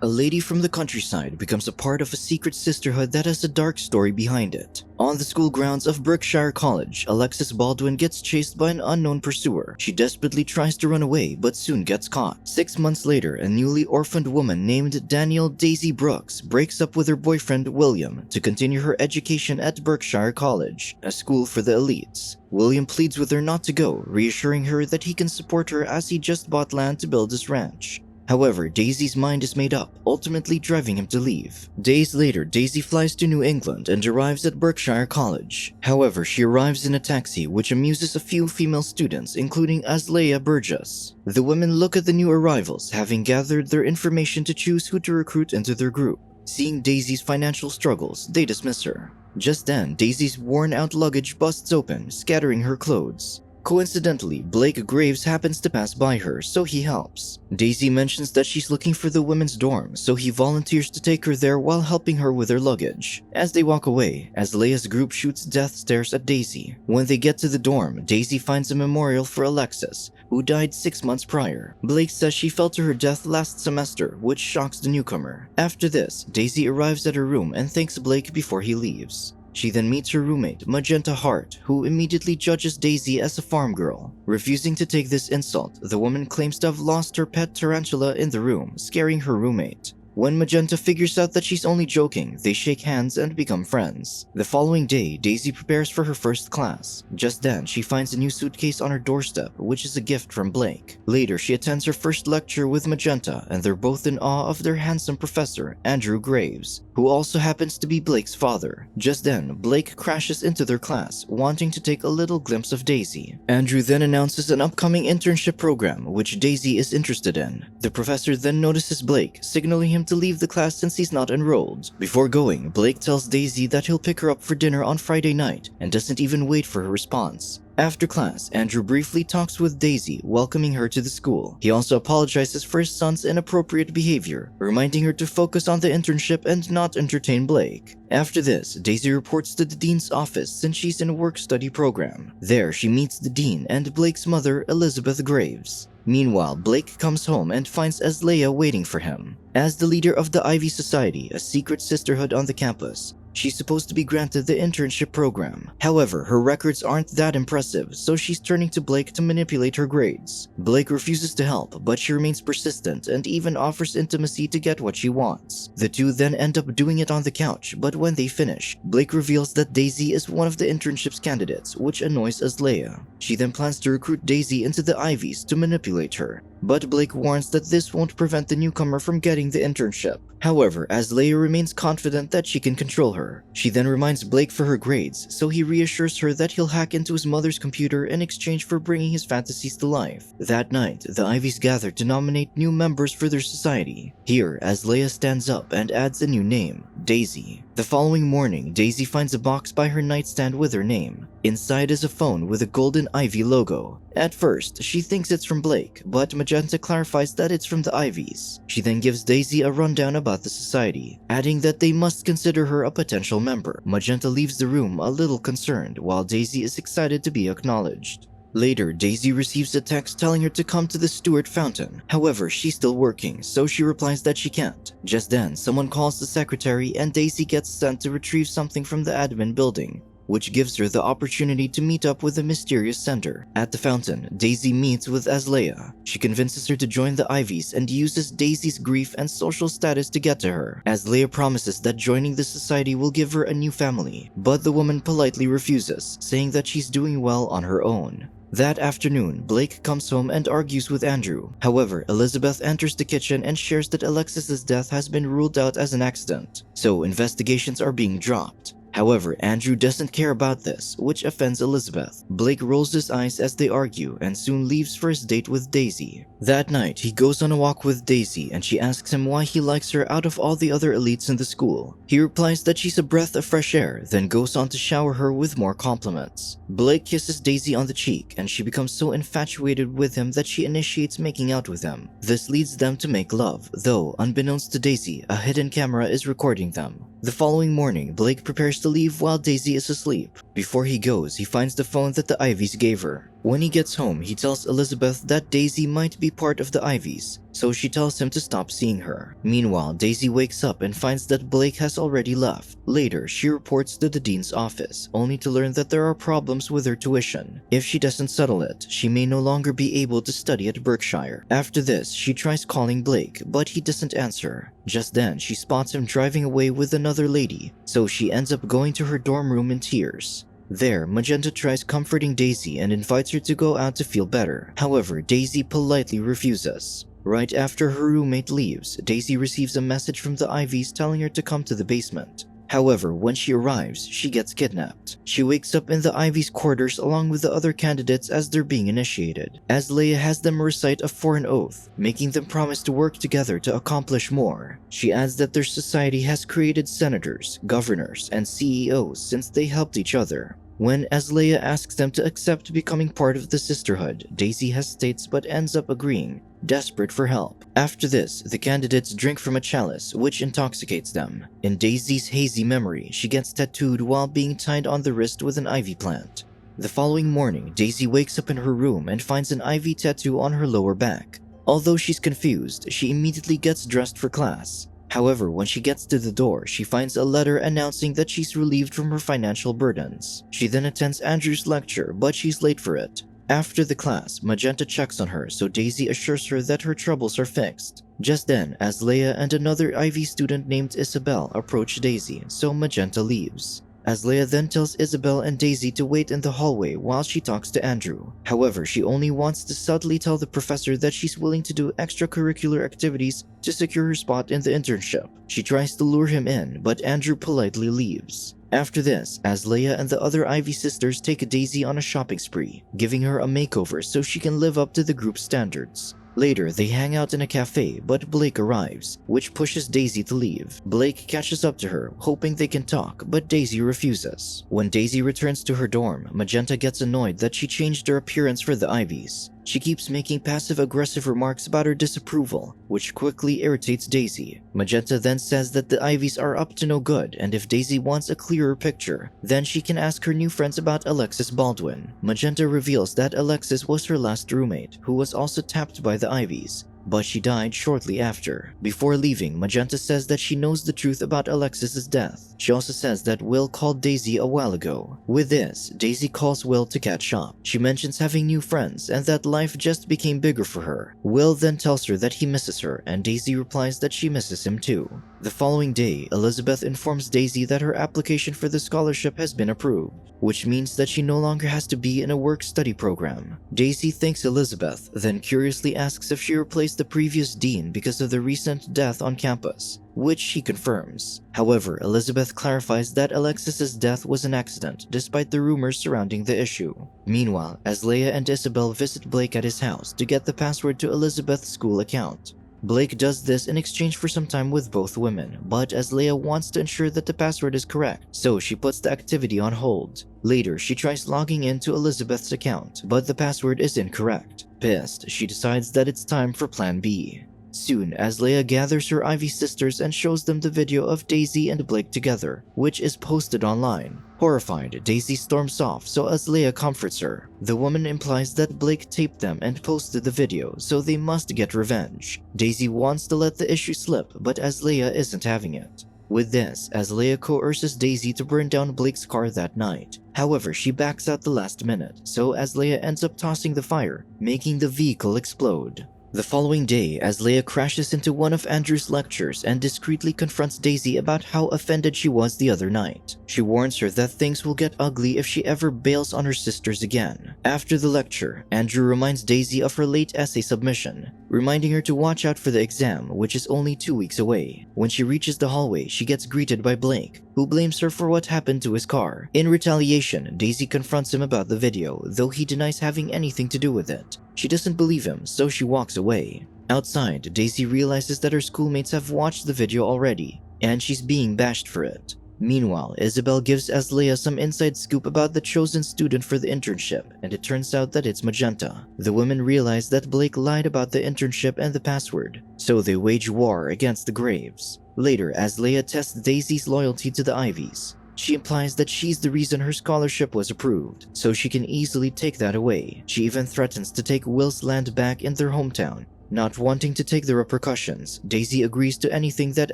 A lady from the countryside becomes a part of a secret sisterhood that has a dark story behind it. On the school grounds of Berkshire College, Alexis Baldwin gets chased by an unknown pursuer. She desperately tries to run away but soon gets caught. 6 months later, a newly orphaned woman named Danielle Daisy Brooks breaks up with her boyfriend William to continue her education at Berkshire College, a school for the elites. William pleads with her not to go, reassuring her that he can support her as he just bought land to build his ranch. However, Daisy's mind is made up, ultimately driving him to leave. Days later, Daisy flies to New England and arrives at Berkshire College. However, she arrives in a taxi which amuses a few female students, including Azalea Burgess. The women look at the new arrivals, having gathered their information to choose who to recruit into their group. Seeing Daisy's financial struggles, they dismiss her. Just then, Daisy's worn-out luggage busts open, scattering her clothes. Coincidentally, Blake Graves happens to pass by her, so he helps. Daisy mentions that she's looking for the women's dorm, so he volunteers to take her there while helping her with her luggage. As they walk away, Azalea's group shoots death stares at Daisy. When they get to the dorm, Daisy finds a memorial for Alexis, who died 6 months prior. Blake says she fell to her death last semester, which shocks the newcomer. After this, Daisy arrives at her room and thanks Blake before he leaves. She then meets her roommate, Magenta Hart, who immediately judges Daisy as a farm girl. Refusing to take this insult, the woman claims to have lost her pet tarantula in the room, scaring her roommate. When Magenta figures out that she's only joking, they shake hands and become friends. The following day, Daisy prepares for her first class. Just then, she finds a new suitcase on her doorstep, which is a gift from Blake. Later, she attends her first lecture with Magenta, and they're both in awe of their handsome professor, Andrew Graves, who also happens to be Blake's father. Just then, Blake crashes into their class, wanting to take a little glimpse of Daisy. Andrew then announces an upcoming internship program, which Daisy is interested in. The professor then notices Blake, signaling him to leave the class since he's not enrolled. Before going, Blake tells Daisy that he'll pick her up for dinner on Friday night and doesn't even wait for her response. After class, Andrew briefly talks with Daisy, welcoming her to the school. He also apologizes for his son's inappropriate behavior, reminding her to focus on the internship and not entertain Blake. After this, Daisy reports to the dean's office since she's in a work-study program. There, she meets the dean and Blake's mother, Elizabeth Graves. Meanwhile, Blake comes home and finds Azalea waiting for him. As the leader of the Ivy Society, a secret sisterhood on the campus, she's supposed to be granted the internship program. However, her records aren't that impressive, so she's turning to Blake to manipulate her grades. Blake refuses to help, but she remains persistent and even offers intimacy to get what she wants. The two then end up doing it on the couch, but when they finish, Blake reveals that Daisy is one of the internship's candidates, which annoys Azalea. She then plans to recruit Daisy into the Ivies to manipulate her, but Blake warns that this won't prevent the newcomer from getting the internship. However, Azalea remains confident that she can control her. She then reminds Blake for her grades, so he reassures her that he'll hack into his mother's computer in exchange for bringing his fantasies to life. That night, the Ivies gather to nominate new members for their society. Here, Azalea stands up and adds a new name, Daisy. The following morning, Daisy finds a box by her nightstand with her name. Inside is a phone with a golden ivy logo. At first, she thinks it's from Blake, but Magenta clarifies that it's from the Ivies. She then gives Daisy a rundown about the society, adding that they must consider her a potential member. Magenta leaves the room a little concerned, while Daisy is excited to be acknowledged. Later, Daisy receives a text telling her to come to the Stewart Fountain. However, she's still working, so she replies that she can't. Just then, someone calls the secretary and Daisy gets sent to retrieve something from the admin building, which gives her the opportunity to meet up with the mysterious sender. At the fountain, Daisy meets with Azalea. She convinces her to join the Ivies and uses Daisy's grief and social status to get to her. Azalea promises that joining the society will give her a new family, but the woman politely refuses, saying that she's doing well on her own. That afternoon, Blake comes home and argues with Andrew. However, Elizabeth enters the kitchen and shares that Alexis's death has been ruled out as an accident, so investigations are being dropped. However, Andrew doesn't care about this, which offends Elizabeth. Blake rolls his eyes as they argue and soon leaves for his date with Daisy. That night, he goes on a walk with Daisy and she asks him why he likes her out of all the other elites in the school. He replies that she's a breath of fresh air, then goes on to shower her with more compliments. Blake kisses Daisy on the cheek and she becomes so infatuated with him that she initiates making out with him. This leads them to make love, though unbeknownst to Daisy, a hidden camera is recording them. The following morning, Blake prepares to leave while Daisy is asleep. Before he goes, he finds the phone that the Ivies gave her. When he gets home, he tells Elizabeth that Daisy might be part of the Ivies, so she tells him to stop seeing her. Meanwhile, Daisy wakes up and finds that Blake has already left. Later, she reports to the dean's office, only to learn that there are problems with her tuition. If she doesn't settle it, she may no longer be able to study at Berkshire. After this, she tries calling Blake, but he doesn't answer. Just then, she spots him driving away with another lady, so she ends up going to her dorm room in tears. There, Magenta tries comforting Daisy and invites her to go out to feel better. However, Daisy politely refuses. Right after her roommate leaves, Daisy receives a message from the Ivies telling her to come to the basement. However, when she arrives, she gets kidnapped. She wakes up in the Ivies' quarters along with the other candidates as they're being initiated. Azalea has them recite a foreign oath, making them promise to work together to accomplish more. She adds that their society has created senators, governors, and CEOs since they helped each other. When Azalea asks them to accept becoming part of the sisterhood, Daisy hesitates but ends up agreeing, desperate for help. After this, the candidates drink from a chalice, which intoxicates them. In Daisy's hazy memory, she gets tattooed while being tied on the wrist with an ivy plant. The following morning, Daisy wakes up in her room and finds an ivy tattoo on her lower back. Although she's confused, she immediately gets dressed for class. However, when she gets to the door, she finds a letter announcing that she's relieved from her financial burdens. She then attends Andrew's lecture, but she's late for it. After the class, Magenta checks on her, so Daisy assures her that her troubles are fixed. Just then, Azalea and another Ivy student named Isabel approach Daisy, so Magenta leaves. Azalea then tells Isabel and Daisy to wait in the hallway while she talks to Andrew. However, she only wants to subtly tell the professor that she's willing to do extracurricular activities to secure her spot in the internship. She tries to lure him in, but Andrew politely leaves. After this, Azalea and the other Ivy sisters take Daisy on a shopping spree, giving her a makeover so she can live up to the group's standards. Later, they hang out in a cafe, but Blake arrives, which pushes Daisy to leave. Blake catches up to her, hoping they can talk, but Daisy refuses. When Daisy returns to her dorm, Magenta gets annoyed that she changed her appearance for the Ivies. She keeps making passive-aggressive remarks about her disapproval, which quickly irritates Daisy. Magenta then says that the Ivies are up to no good, and if Daisy wants a clearer picture, then she can ask her new friends about Alexis Baldwin. Magenta reveals that Alexis was her last roommate, who was also tapped by the Ivies, but she died shortly after. Before leaving, Magenta says that she knows the truth about Alexis's death. She also says that Will called Daisy a while ago. With this, Daisy calls Will to catch up. She mentions having new friends and that life just became bigger for her. Will then tells her that he misses her, and Daisy replies that she misses him too. The following day, Elizabeth informs Daisy that her application for the scholarship has been approved, which means that she no longer has to be in a work-study program. Daisy thanks Elizabeth, then curiously asks if she replaced the previous dean because of the recent death on campus, which she confirms. However, Elizabeth clarifies that Alexis's death was an accident, despite the rumors surrounding the issue. Meanwhile, Azalea and Isabel visit Blake at his house to get the password to Elizabeth's school account. Blake does this in exchange for some time with both women, but Azalea wants to ensure that the password is correct, so she puts the activity on hold. Later, she tries logging into Elizabeth's account, but the password is incorrect. Pissed, she decides that it's time for Plan B. Soon, Azalea gathers her Ivy sisters and shows them the video of Daisy and Blake together, which is posted online. Horrified, Daisy storms off, so Azalea comforts her. The woman implies that Blake taped them and posted the video, so they must get revenge. Daisy wants to let the issue slip, but Azalea isn't having it. With this, Azalea coerces Daisy to burn down Blake's car that night. However, she backs out the last minute, so Azalea ends up tossing the fire, making the vehicle explode. The following day, Azalea crashes into one of Andrew's lectures and discreetly confronts Daisy about how offended she was the other night. She warns her that things will get ugly if she ever bails on her sisters again. After the lecture, Andrew reminds Daisy of her late essay submission, reminding her to watch out for the exam, which is only 2 weeks away. When she reaches the hallway, she gets greeted by Blake, who blames her for what happened to his car. In retaliation, Daisy confronts him about the video, though he denies having anything to do with it. She doesn't believe him, so she walks away. Outside, Daisy realizes that her schoolmates have watched the video already, and she's being bashed for it. Meanwhile, Isabel gives Azalea some inside scoop about the chosen student for the internship, and it turns out that it's Magenta. The women realize that Blake lied about the internship and the password, so they wage war against the Graves. Later, Azalea tests Daisy's loyalty to the Ivies. She implies that she's the reason her scholarship was approved, so she can easily take that away. She even threatens to take Will's land back in their hometown. Not wanting to take the repercussions, Daisy agrees to anything that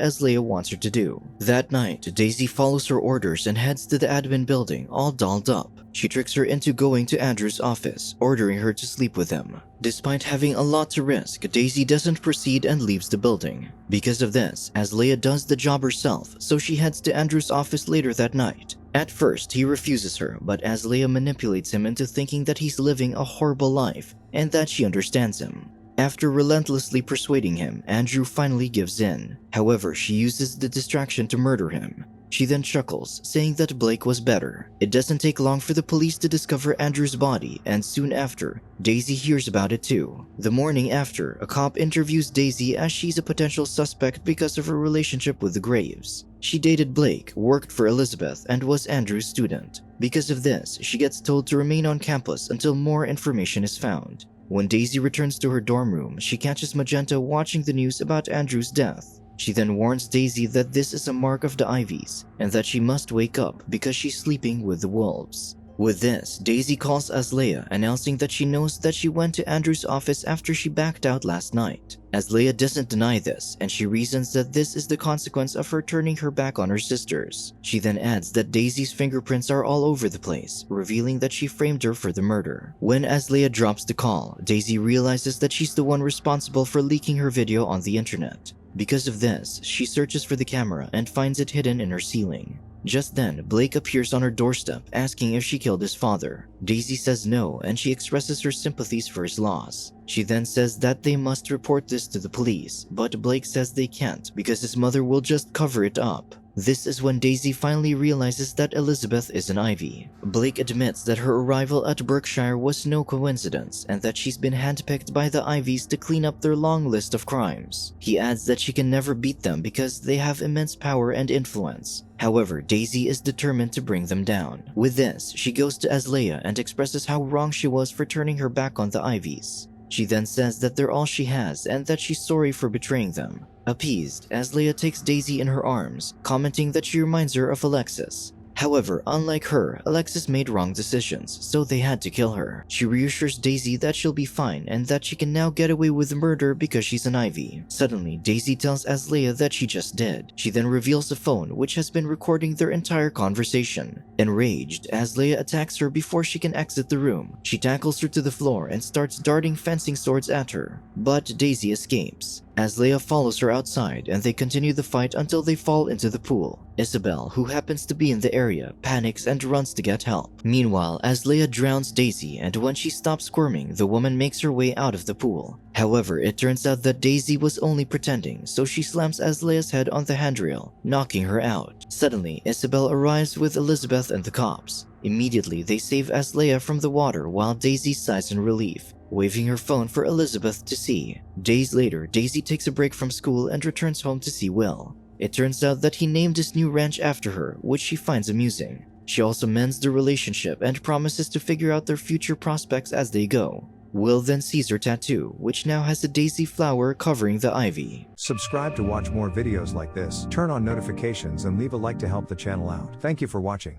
Azalea wants her to do. That night, Daisy follows her orders and heads to the admin building, all dolled up. She tricks her into going to Andrew's office, ordering her to sleep with him. Despite having a lot to risk, Daisy doesn't proceed and leaves the building. Because of this, Azalea does the job herself, so she heads to Andrew's office later that night. At first, he refuses her, but Azalea manipulates him into thinking that he's living a horrible life and that she understands him. After relentlessly persuading him, Andrew finally gives in. However, she uses the distraction to murder him. She then chuckles, saying that Blake was better. It doesn't take long for the police to discover Andrew's body, and soon after, Daisy hears about it too. The morning after, a cop interviews Daisy as she's a potential suspect because of her relationship with the Graves. She dated Blake, worked for Elizabeth, and was Andrew's student. Because of this, she gets told to remain on campus until more information is found. When Daisy returns to her dorm room, she catches Magenta watching the news about Andrew's death. She then warns Daisy that this is a mark of the Ivies, and that she must wake up because she's sleeping with the wolves. With this, Daisy calls Azalea, announcing that she knows that she went to Andrew's office after she backed out last night. Azalea doesn't deny this, and she reasons that this is the consequence of her turning her back on her sisters. She then adds that Daisy's fingerprints are all over the place, revealing that she framed her for the murder. When Azalea drops the call, Daisy realizes that she's the one responsible for leaking her video on the internet. Because of this, she searches for the camera and finds it hidden in her ceiling. Just then, Blake appears on her doorstep asking if she killed his father. Daisy says no, and she expresses her sympathies for his loss. She then says that they must report this to the police, but Blake says they can't because his mother will just cover it up. This is when Daisy finally realizes that Elizabeth is an Ivy. Blake admits that her arrival at Berkshire was no coincidence and that she's been handpicked by the Ivies to clean up their long list of crimes. He adds that she can never beat them because they have immense power and influence. However, Daisy is determined to bring them down. With this, she goes to Azalea and expresses how wrong she was for turning her back on the Ivies. She then says that they're all she has and that she's sorry for betraying them. Appeased, Azalea takes Daisy in her arms, commenting that she reminds her of Alexis. However, unlike her, Alexis made wrong decisions, so they had to kill her. She reassures Daisy that she'll be fine and that she can now get away with murder because she's an Ivy. Suddenly, Daisy tells Azalea that she just did. She then reveals a phone which has been recording their entire conversation. Enraged, Azalea attacks her before she can exit the room. She tackles her to the floor and starts darting fencing swords at her, but Daisy escapes. Azalea follows her outside and they continue the fight until they fall into the pool. Isabel, who happens to be in the area, panics and runs to get help. Meanwhile, Azalea drowns Daisy, and when she stops squirming, the woman makes her way out of the pool. However, it turns out that Daisy was only pretending, so she slams Azalea's head on the handrail, knocking her out. Suddenly, Isabel arrives with Elizabeth and the cops. Immediately, they save Azalea from the water while Daisy sighs in relief, waving her phone for Elizabeth to see. Days later, Daisy takes a break from school and returns home to see Will. It turns out that he named his new ranch after her, which she finds amusing. She also mends their relationship and promises to figure out their future prospects as they go. Will then sees her tattoo, which now has a daisy flower covering the ivy. Subscribe to watch more videos like this, turn on notifications and leave a like to help the channel out. Thank you for watching.